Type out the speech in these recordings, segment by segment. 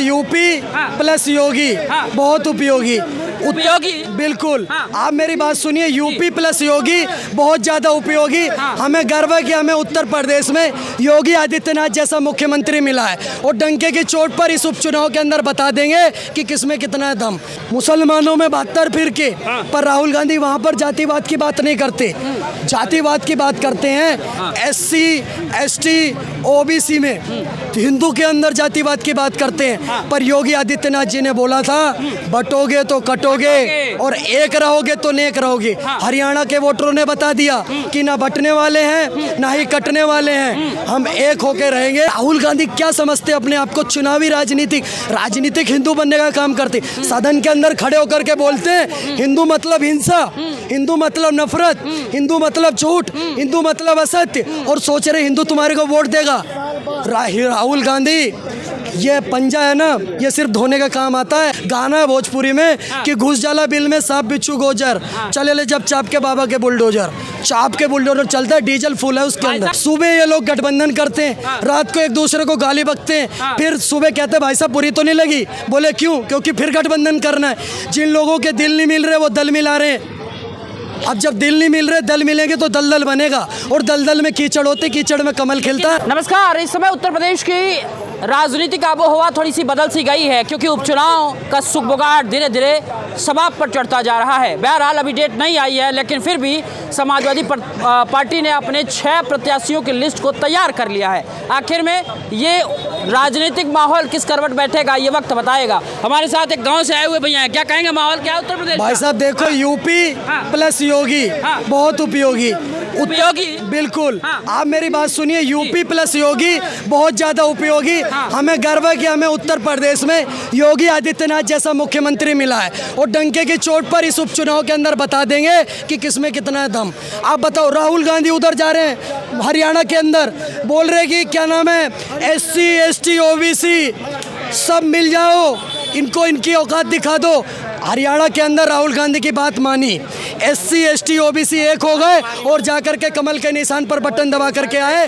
UP हाँ। Plus योगी हाँ। बहुत उपयोगी। उपयोगी? बिल्कुल। हाँ। आप मेरी बात सुनिए, यूपी प्लस योगी बहुत ज्यादा उपयोगी। हाँ। हमें गर्व है कि हमें उत्तर प्रदेश में योगी आदित्यनाथ जैसा मुख्यमंत्री मिला है और डंके की चोट पर इस उपचुनाव के अंदर बता देंगे कि किसमें कितना है दम। मुसलमानों में 72 फिरके, पर राहुल गांधी वहां पर जातिवाद की बात नहीं करते, जातिवाद की बात करते हैं। SC ST OBC में हिंदू के अंदर जातिवाद की बात करते हैं। पर योगी आदित्यनाथ जी ने बोला था बटोगे तो कटोगे और एक रहोगे तो नेक रहोगे। हरियाणा के वोटरों ने बता दिया कि ना बटने वाले हैं ना ही कटने वाले हैं, हम एक होके रहेंगे। राहुल गांधी क्या समझते अपने आप को? चुनावी राजनीतिक हिंदू बनने का काम करते, सदन के अंदर खड़े होकर के बोलते हैं हिंदू मतलब हिंसा, हिंदू मतलब नफरत, हिंदू मतलब झूठ, हिंदू मतलब असत्य, और सोच रहे हिंदू तुम्हारे को वोट देगा। राहुल गांधी, ये पंजा है ना, ये सिर्फ धोने का काम आता है। गाना है भोजपुरी में कि घुस जाला बिल में सांप बिच्छू गोजर, चले ले जब चाप के बाबा के बुलडोजर। चाप के बुलडोजर चलता है, डीजल फुल है उसके अंदर। सुबह ये लोग गठबंधन करते हैं, रात को एक दूसरे को गाली बकते हैं, फिर सुबह कहते हैं भाई साहब बुरी तो नहीं लगी? बोले क्यों? क्योंकि फिर गठबंधन करना है। जिन लोगों के दिल नहीं मिल रहे वो दल मिला रहे हैं। अब जब दिल नहीं मिल रहे, दल मिलेंगे तो दलदल बनेगा, और दलदल में कीचड़ होते, कीचड़ में कमल खिलता है। नमस्कार। इस समय उत्तर प्रदेश की राजनीतिक आबोहवा थोड़ी सी बदल सी गई है, क्योंकि उपचुनाव का सुगबुगाहट धीरे धीरे समाप्त पर चढ़ता जा रहा है। बहरहाल अभी डेट नहीं आई है, लेकिन फिर भी समाजवादी पार्टी ने अपने 6 प्रत्याशियों की लिस्ट को तैयार कर लिया है। आखिर में ये राजनीतिक माहौल किस करवट बैठेगा, ये वक्त बताएगा। हमारे साथ एक गाँव से आए हुए भैया हैं, क्या कहेंगे माहौल क्या है उत्तर प्रदेश भाई का? साहब देखो, यूपी प्लस योगी बहुत उपयोगी। उपयोगी? बिल्कुल। हाँ। आप मेरी बात सुनिए, यूपी प्लस योगी बहुत ज्यादा उपयोगी। हमें गर्व है कि हमें उत्तर प्रदेश में योगी आदित्यनाथ जैसा मुख्यमंत्री मिला है और डंके की चोट पर इस उपचुनाव के अंदर बता देंगे कि किसमें कितना है दम। आप बताओ, राहुल गांधी उधर जा रहे हैं हरियाणा के अंदर, बोल रहे कि क्या नाम है SC ST OBC सब मिल जाओ, इनको इनकी औकात दिखा दो। हरियाणा के अंदर राहुल गांधी की बात मानी, SC ST OBC एक हो गए और जाकर के कमल के निशान पर बटन दबा करके आए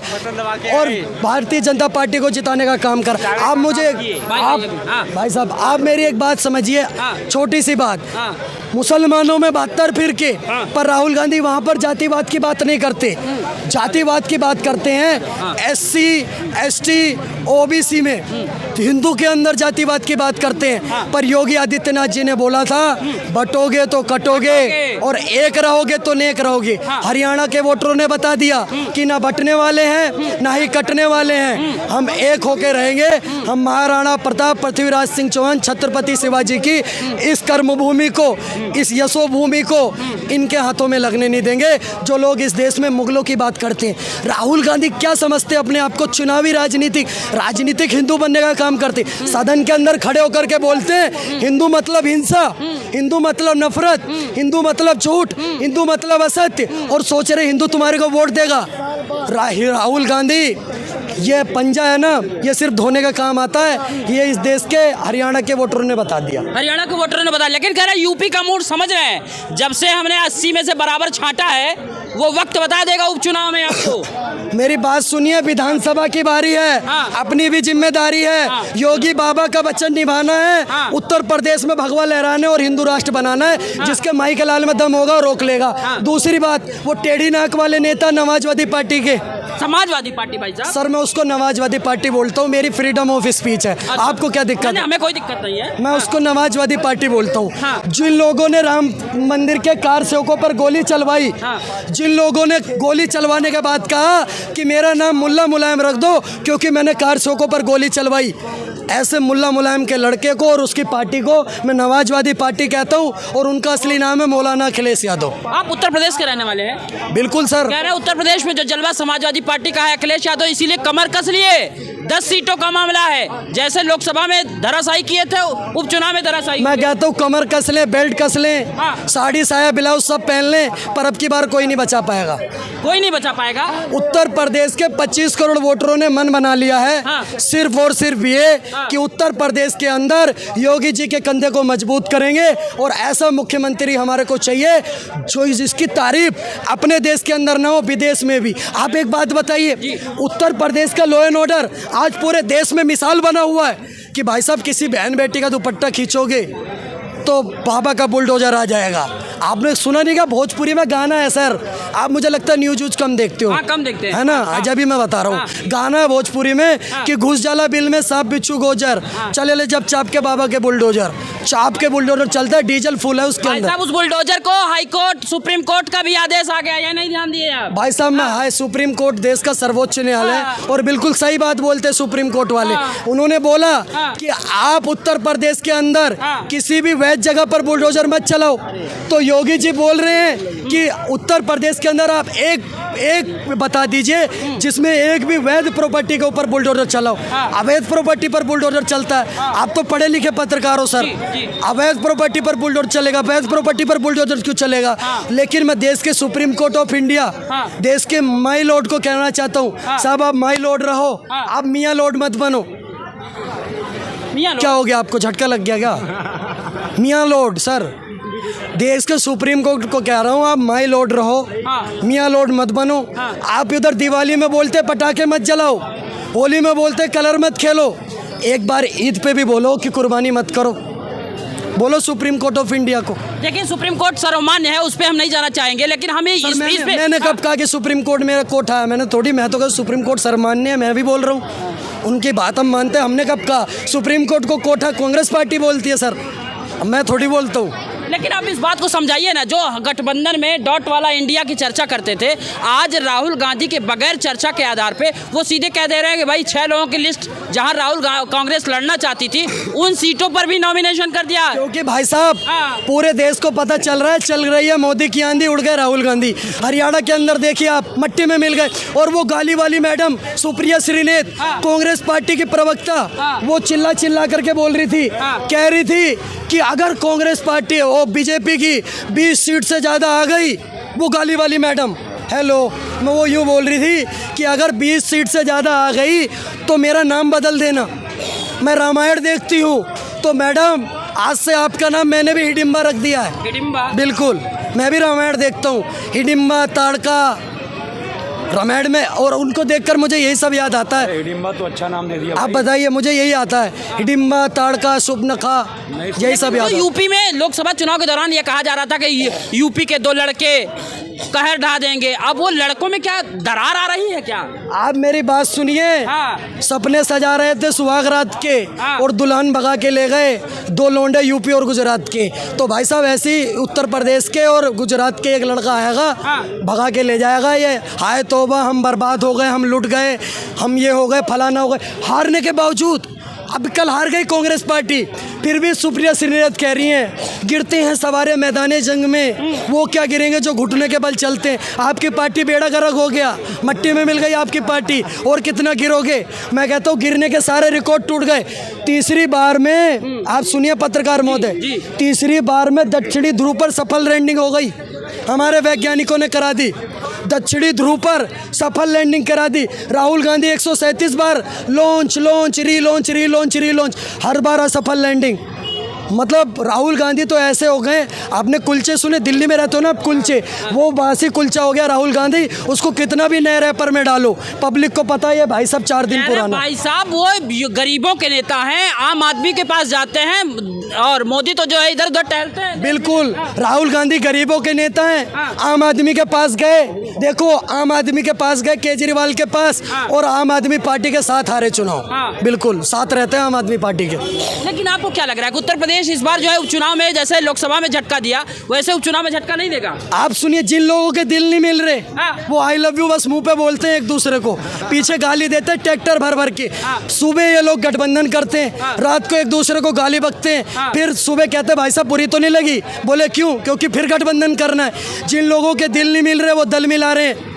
और भारतीय जनता पार्टी को जिताने का काम कर। आप मुझे भाई साहब आप मेरी एक बात समझिए, छोटी सी बात। मुसलमानों में 72 फिरके, पर राहुल गांधी वहां पर जातिवाद की बात नहीं करते, जातिवाद की बात करते हैं। SC ST OBC में हिंदू के अंदर जातिवाद की बात करते हैं। पर योगी आदित्यनाथ जी ने बोला था बटोगे तो कटोगे और एक रहोगे तो नेक रहोगे। हरियाणा के वोटरों ने बता दिया कि ना बटने वाले हैं ना ही कटने वाले हैं, हम एक होके रहेंगे। हम महाराणा प्रताप, पृथ्वीराज सिंह चौहान, छत्रपति शिवाजी की इस कर्मभूमि को, इस यशोभूमि को इनके हाथों में लगने नहीं देंगे जो लोग इस देश में मुगलों की बात करते हैं। राहुल गांधी क्या समझते अपने आप को? चुनावी राजनीतिक हिंदू बनने का काम करते, सदन के अंदर खड़े होकर के बोलते हैं हिंदू मतलब हिंसा, हिंदू मतलब नफरत, हिंदू मतलब झूठ, हिंदू मतलब असत्य, और सोच रहे हिंदू तुम्हारे को वोट देगा। राहुल गांधी, ये पंजा है ना, ये सिर्फ धोने का काम आता है। ये इस देश के हरियाणा के वोटरों ने बता दिया, हरियाणा के वोटरों ने बताया, लेकिन कह रहे यूपी का मूड समझ रहे हैं। जब से हमने 80 में से बराबर छांटा है, वो वक्त बता देगा उपचुनाव में आपको। मेरी बात सुनिए, विधानसभा की बारी है, अपनी भी जिम्मेदारी है। योगी बाबा का वचन निभाना है, उत्तर प्रदेश में भगवा लहराने और हिंदू राष्ट्र बनाना है। जिसके माई के लाल में दम होगा रोक लेगा। दूसरी बात, वो टेढ़ी नाक वाले नेता समाजवादी पार्टी के, समाजवादी पार्टी भाई साहब, सर मैं उसको समाजवादी पार्टी बोलता हूँ, मेरी फ्रीडम ऑफ स्पीच है। आपको क्या दिक्कत है? हमें कोई दिक्कत नहीं है, मैं उसको समाजवादी पार्टी बोलता हूँ। जिन लोगों ने राम मंदिर के कार सेवकों पर गोली चलवाई, जिन लोगों ने गोली चलवाने के बाद कहा कि मेरा नाम मुल्ला मुलायम रख दो क्योंकि मैंने कार सेवकों पर गोली चलवाई, ऐसे मुल्ला मुलायम के लड़के को और उसकी पार्टी को मैं समाजवादी पार्टी कहता हूँ, और उनका असली नाम है मौलाना अखिलेश यादव। आप उत्तर प्रदेश के रहने वाले हैं? बिल्कुल सर। कह रहे हैं उत्तर प्रदेश में जो जलवा समाजवादी पार्टी का है अखिलेश यादव, इसीलिए कमर कस लिए। 10 सीटों का मामला है, जैसे लोकसभा में धराशायी किए थे, उपचुनाव में धराशायी। मैं कहता हूँ कमर कस लें, बेल्ट कस लें, साड़ी साया ब्लाउज सब पहन लें, पर अब की बार कोई नहीं बचा पाएगा। कोई नहीं बचा पाएगा। उत्तर प्रदेश के 25 करोड़ वोटरों ने मन बना लिया है, सिर्फ और सिर्फ ये कि उत्तर प्रदेश के अंदर योगी जी के कंधे को मजबूत करेंगे और ऐसा मुख्यमंत्री हमारे को चाहिए जो जिसकी तारीफ अपने देश के अंदर ना हो, विदेश में भी। आप एक बात बताइए, उत्तर प्रदेश का लॉ एंड ऑर्डर आज पूरे देश में मिसाल बना हुआ है। कि भाई साहब किसी बहन बेटी का दुपट्टा खींचोगे तो बाबा का बुलडोजर आ जाएगा। आपने सुना नहीं क्या भोजपुरी में गाना है सर? आप मुझे लगता है न्यूज व्यूज कम देखते हो। हाँ, कम देखते हैं। है ना? आज अभी मैं बता रहा हूँ, गाना है भोजपुरी में कि घुस जाला बिल में सांप बिच्छू गोजर, चले ले जब चाप के बाबा के बुलडोजर। चाप के बुलडोजर चलता है, डीजल फुल है उसके भाई अंदर। साहब उस बुलडोजर को हाई कोर्ट सुप्रीम कोर्ट का भी आदेश आ गया, ये नहीं ध्यान दिए आप? भाई साहब मैं हाय सुप्रीम कोर्ट देश का सर्वोच्च न्यायालय है और बिल्कुल सही बात बोलते हैं सुप्रीम कोर्ट वाले। उन्होंने बोला कि आप उत्तर प्रदेश के अंदर किसी भी वैध जगह पर बुलडोजर मत चलाओ। तो योगी जी बोल रहे हैं कि उत्तर प्रदेश के अंदर आप एक बता दीजिए जिसमें एक भी वैध प्रॉपर्टी के ऊपर बुलडोजर चलाओ। अवैध प्रॉपर्टी पर बुलडोजर चलता है। आप तो पढ़े लिखे पत्रकार हो सर। अवैध प्रॉपर्टी पर बुलडोजर चलेगा, वैध प्रॉपर्टी पर बुलडोजर क्यों चलेगा? लेकिन मैं देश के सुप्रीम कोर्ट ऑफ इंडिया, देश के माई लॉर्ड को कहना चाहता हूँ, साहब आप माई लॉर्ड रहो, आप मियाँ लॉर्ड मत बनो। क्या हो गया आपको, झटका लग गया क्या? मियाँ लॉर्ड सर, देश के सुप्रीम कोर्ट को कह रहा हूँ, आप माई लॉर्ड रहो, मियाँ लॉर्ड मत बनो। आप इधर दिवाली में बोलते पटाखे मत जलाओ, होली में बोलते कलर मत खेलो, एक बार ईद पे भी बोलो कि कुर्बानी मत करो। बोलो सुप्रीम कोर्ट ऑफ इंडिया को। देखिए सुप्रीम कोर्ट सर्वमान्य है, उस पर हम नहीं जाना चाहेंगे, लेकिन हमें इस पे मैंने कब कहा कि सुप्रीम कोर्ट मेरा कोर्ट है? मैंने थोड़ी, मैं तो कहा सुप्रीम कोर्ट सर्वमान्य है, मैं भी बोल रहा हूँ उनकी बात हम मानते हैं। हमने कब कहा सुप्रीम कोर्ट को कोर्ट है? कांग्रेस पार्टी बोलती है सर, मैं थोड़ी बोलता हूँ। लेकिन आप इस बात को समझाइए ना, जो गठबंधन में डॉट वाला इंडिया की चर्चा करते थे, आज राहुल गांधी के बगैर चर्चा के आधार पे वो सीधे कह दे रहे हैं कि भाई 6 लोगों की लिस्ट जहां राहुल कांग्रेस लड़ना चाहती थी उन सीटों पर भी नॉमिनेशन कर दिया। क्योंकि भाई साहब पूरे देश को पता चल रहा है, चल रही है मोदी की आंधी, उड़ गए राहुल गांधी। हरियाणा के अंदर देखिए आप, मट्टी में मिल गए। और वो गाली वाली मैडम सुप्रिया श्रीनेत, कांग्रेस पार्टी की प्रवक्ता, वो चिल्ला करके बोल रही थी, कह रही थी कि अगर कांग्रेस पार्टी वो बीजेपी की 20 सीट से ज़्यादा आ गई, वो गाली वाली मैडम, हेलो, मैं वो यूँ बोल रही थी कि अगर 20 सीट से ज़्यादा आ गई तो मेरा नाम बदल देना, मैं रामायण देखती हूँ। तो मैडम आज से आपका नाम मैंने भी हिडिंबा रख दिया है। हिडिंबा? बिल्कुल, मैं भी रामायण देखता हूँ, हिडिंबा, ताड़का, रामायण में, और उनको देखकर मुझे यही सब याद आता है। हिडिंबा तो अच्छा नाम दे दिया। आप बताइए, मुझे यही आता है, हिडिंबा, ताड़का, सुबनखा, यही सब याद। तो यूपी में लोकसभा चुनाव के दौरान ये कहा जा रहा था कि यूपी के 2 लड़के कहर ढा देंगे, अब वो लड़कों में क्या दरार आ रही है क्या? आप मेरी बात सुनिए। सपने सजा रहे थे सुहाग रात के और दुल्हन भगा के ले गए 2 लौंडे यूपी और गुजरात के। तो भाई साहब ऐसे ही उत्तर प्रदेश के और गुजरात के एक लड़का आएगा, भगा के ले जाएगा। ये हाय तौबा, हम बर्बाद हो गए, हम लुट गए, हम ये हो गए, फलाना हो गए। हारने के बावजूद, अब कल हार गई कांग्रेस पार्टी, फिर भी सुप्रिया श्रीनेत कह रही हैं गिरते हैं सवारे मैदाने जंग में, वो क्या गिरेंगे जो घुटने के बल चलते हैं। आपकी पार्टी बेड़ा गर्क हो गया, मट्टी में मिल गई आपकी पार्टी, और कितना गिरोगे? मैं कहता हूँ गिरने के सारे रिकॉर्ड टूट गए। तीसरी बार में, आप सुनिए पत्रकार महोदय, तीसरी बार में दक्षिणी ध्रुव पर सफल लैंडिंग हो गई, हमारे वैज्ञानिकों ने करा दी। दक्षिणी ध्रुव पर सफल लैंडिंग करा दी। राहुल गांधी 137 बार launch launch relaunch relaunch relaunch, हर बार असफल लैंडिंग। मतलब राहुल गांधी तो ऐसे हो गए, आपने कुलचे सुने, दिल्ली में रहते हो ना आप, कुलचे, वो बासी कुलचा हो गया राहुल गांधी। उसको कितना भी नए रैपर में डालो, पब्लिक को पता है भाई साहब 4 दिन पुराना। भाई साहब वो गरीबों के नेता हैं, आम आदमी के पास जाते हैं, और मोदी तो जो है इधर उधर टहलते हैं। बिल्कुल, राहुल गांधी गरीबों के नेता हैं, आम आदमी के पास गए, देखो आम आदमी के पास गए, केजरीवाल के पास, और आम आदमी पार्टी के साथ हारे चुनाव। बिल्कुल साथ रहते हैं आम आदमी पार्टी के। लेकिन आपको क्या लग रहा है कि उत्तर प्रदेश इस बार जो है उपचुनाव में जैसे लोकसभा में झटका दिया वैसे उपचुनाव में झटका नहीं देगा? आप सुनिए, जिन लोगों के दिल नहीं मिल रहे, वो आई लव यू बस मुंह पे बोलते हैं एक दूसरे को, पीछे गाली देते हैं ट्रैक्टर भर भर के। सुबह ये लोग गठबंधन करते हैं, रात को एक दूसरे को गाली बकते हैं, फिर सुबह कहते हैं भाई साहब बुरी तो नहीं लगी? बोले क्यों? क्योंकि फिर गठबंधन करना है। जिन लोगों के दिल नहीं मिल रहे वो दल मिला रहे हैं।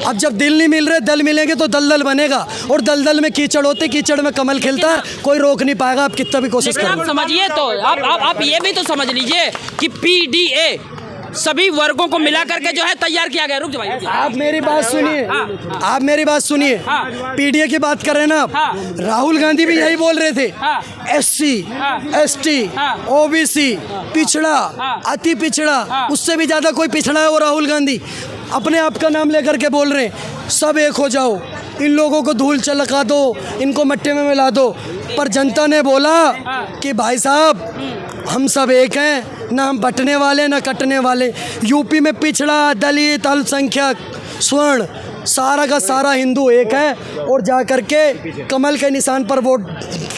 अब जब दिल नहीं मिल रहे, दल मिलेंगे तो दलदल बनेगा, और दलदल में कीचड़ होते, कीचड़ में कमल खिलता है, कोई रोक नहीं पाएगा, आप कितना भी कोशिश करो। आप समझिए तो, आप ये भी तो समझ लीजिए कि पीडीए सभी वर्गों को मिला करके जो है तैयार किया गया। रुक जाओ भाई, आप मेरी बात सुनिए, आप मेरी बात सुनिए। पीडीए की बात कर रहे हैं ना आप, राहुल गांधी भी यही बोल रहे थे, एससी, एसटी, ओबीसी, पिछड़ा, अति पिछड़ा, उससे भी ज्यादा कोई पिछड़ा है वो राहुल गांधी। अपने आप का नाम लेकर के बोल रहे हैं सब एक हो जाओ, इन लोगों को धूल चलका दो, इनको मट्टी में मिला दो। पर जनता ने बोला कि भाई साहब हम सब एक हैं, ना हम बंटने वाले ना कटने वाले। यूपी में पिछड़ा, दलित, अल्पसंख्यक, स्वर्ण, सारा का सारा हिंदू एक है और जा कर के कमल के निशान पर वोट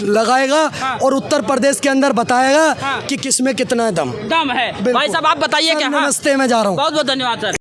लगाएगा और उत्तर प्रदेश के अंदर बताएगा कि किस में कितना दम है। भाई साहब आप बताइए क्या? नमस्ते, मैं जा रहा हूँ। बहुत बहुत धन्यवाद सर।